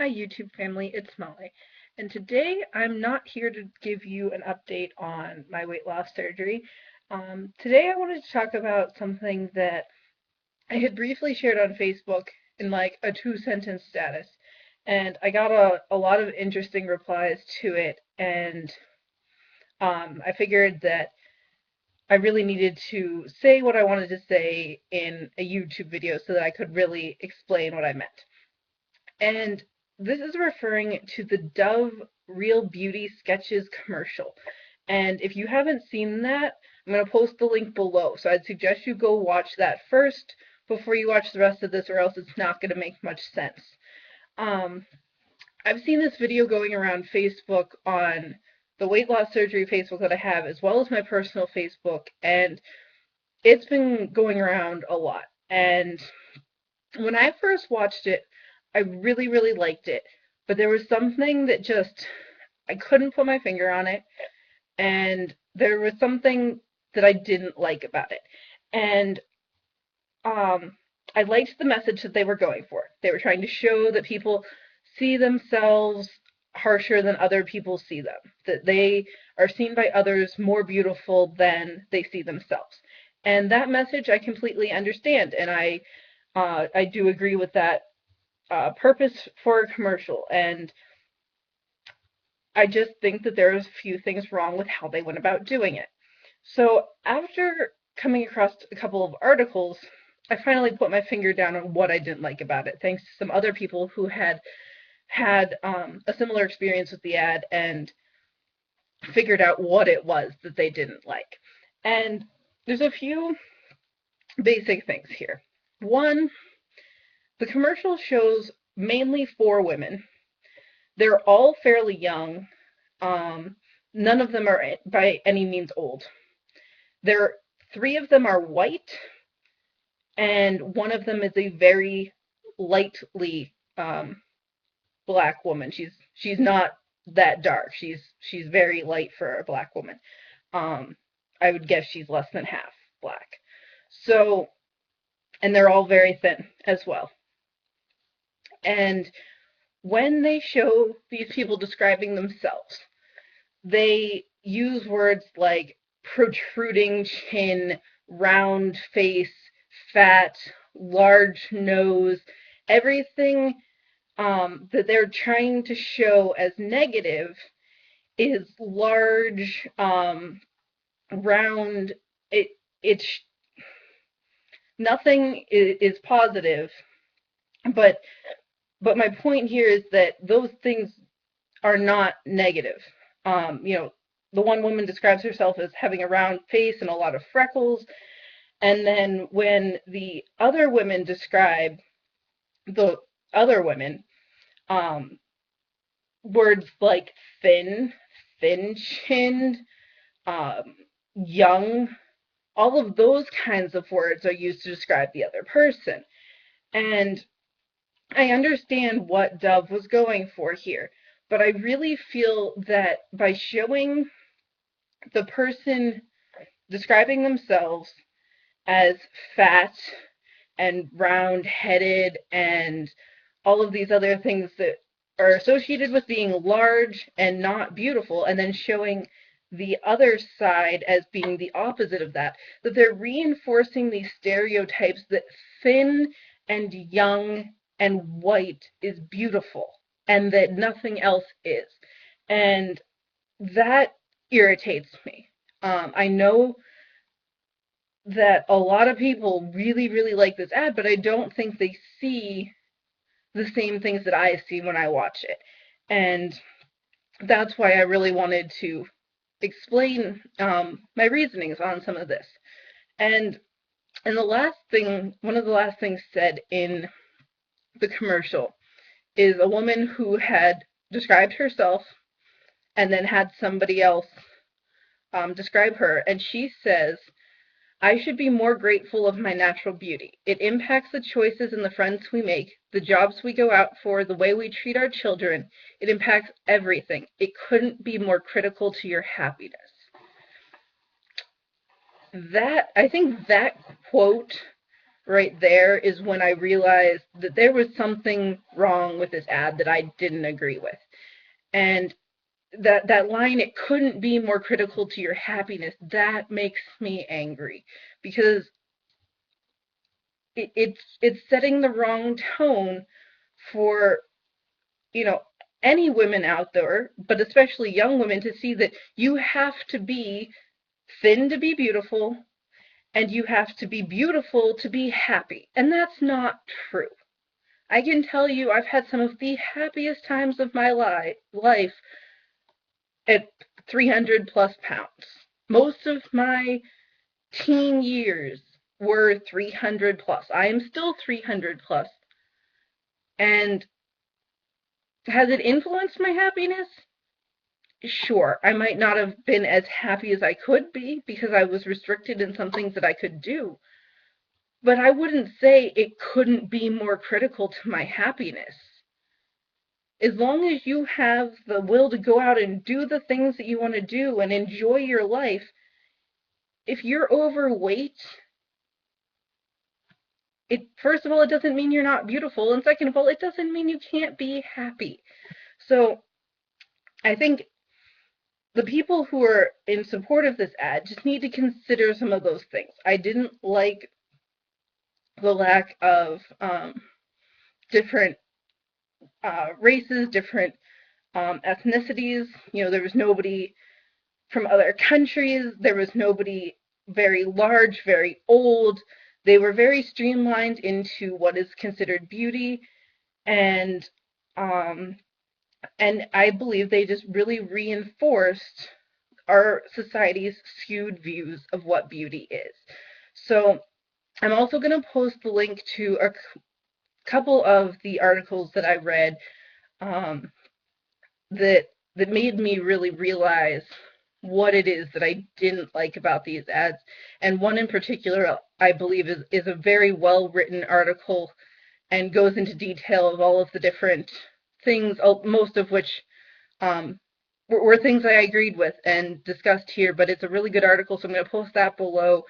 Hi YouTube family, it's Molly, and today I'm not here to give you an update on my weight loss surgery. Today I wanted to talk about something that I had briefly shared on Facebook in like a two-sentence status, and I got a lot of interesting replies to it, and I figured that I really needed to say what I wanted to say in a YouTube video so that I could really explain what I meant. And this is referring to the Dove Real Beauty Sketches commercial. And if you haven't seen that, I'm going to post the link below. So I'd suggest you go watch that first before you watch the rest of this, or else it's not going to make much sense. Um, I've seen this video going around Facebook on the weight loss surgery Facebook that I have, as well as my personal Facebook, and it's been going around a lot. And when I first watched it, I really, really liked it. But there was something that just, I couldn't put my finger on it. And there was something that I didn't like about it. And um, I liked the message that they were going for. They were trying to show that people see themselves harsher than other people see them, that they are seen by others more beautiful than they see themselves. And that message I completely understand, and I do agree with that purpose for a commercial, and I just think that there's a few things wrong with how they went about doing it. So after coming across a couple of articles, I finally put my finger down on what I didn't like about it, thanks to some other people who had a similar experience with the ad and figured out what it was that they didn't like. And there's a few basic things here. One, the commercial shows mainly four women. They're all fairly young. Um, None of them are by any means old. Three of them are white, and one of them is a very lightly black woman. She's not that dark. She's very light for a black woman. Um, I would guess she's less than half black. So, and they're all very thin as well. And when they show these people describing themselves, they use words like protruding chin, round face, fat, large nose, everything that they're trying to show as negative is large, round. It's nothing is positive, but my point here is that those things are not negative. You know, the one woman describes herself as having a round face and a lot of freckles, and then when the other women describe the other women, um, words like thin, thin-chinned, um, young, all of those kinds of words are used to describe the other person. And I understand what Dove was going for here, but I really feel that by showing the person describing themselves as fat and round-headed and all of these other things that are associated with being large and not beautiful, and then showing the other side as being the opposite of that, that they're reinforcing these stereotypes that thin and young and white is beautiful and that nothing else is. And that irritates me. I know that a lot of people really, really like this ad, but I don't think they see the same things that I see when I watch it. And that's why I really wanted to explain my reasonings on some of this. And the last thing, one of the last things said in the commercial is a woman who had described herself and then had somebody else describe her, and she says, I should be more grateful of my natural beauty. It impacts the choices and the friends we make, the jobs we go out for, the way we treat our children. It impacts everything. It couldn't be more critical to your happiness. I think that quote right there is when I realized that there was something wrong with this ad that I didn't agree with. And that line, it couldn't be more critical to your happiness, that makes me angry, because it's setting the wrong tone for, you know, any women out there, but especially young women, to see that you have to be thin to be beautiful, and you have to be beautiful to be happy. And that's not true. I can tell you I've had some of the happiest times of my life at 300 plus pounds. Most of my teen years were 300 plus. I am still 300 plus. And has it influenced my happiness? Sure. I might not have been as happy as I could be because I was restricted in some things that I could do. But I wouldn't say it couldn't be more critical to my happiness. As long as you have the will to go out and do the things that you want to do and enjoy your life, if you're overweight, it, first of all, it doesn't mean you're not beautiful, and second of all, it doesn't mean you can't be happy. So I think the people who are in support of this ad just need to consider some of those things. I didn't like the lack of different races, different ethnicities. You know, there was nobody from other countries. There was nobody very large, very old. They were very streamlined into what is considered beauty, and um, I believe they just really reinforced our society's skewed views of what beauty is. So I'm also going to post the link to a couple of the articles that I read um, that made me really realize what it is that I didn't like about these ads. And one in particular, I believe, is a very well written article and goes into detail of all of the different things, most of which were things I agreed with and discussed here. But it's a really good article, so I'm going to post that below.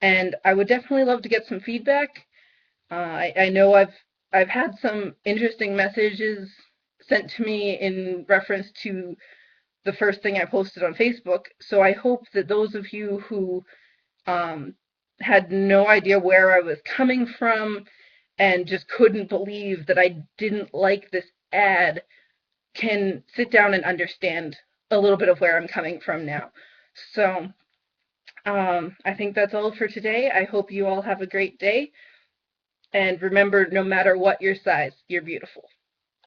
And I would definitely love to get some feedback. I know I've had some interesting messages sent to me in reference to the first thing I posted on Facebook. So I hope that those of you who had no idea where I was coming from and just couldn't believe that I didn't like this ad can sit down and understand a little bit of where I'm coming from now. So I think that's all for today. I hope you all have a great day. And remember, no matter what your size, you're beautiful.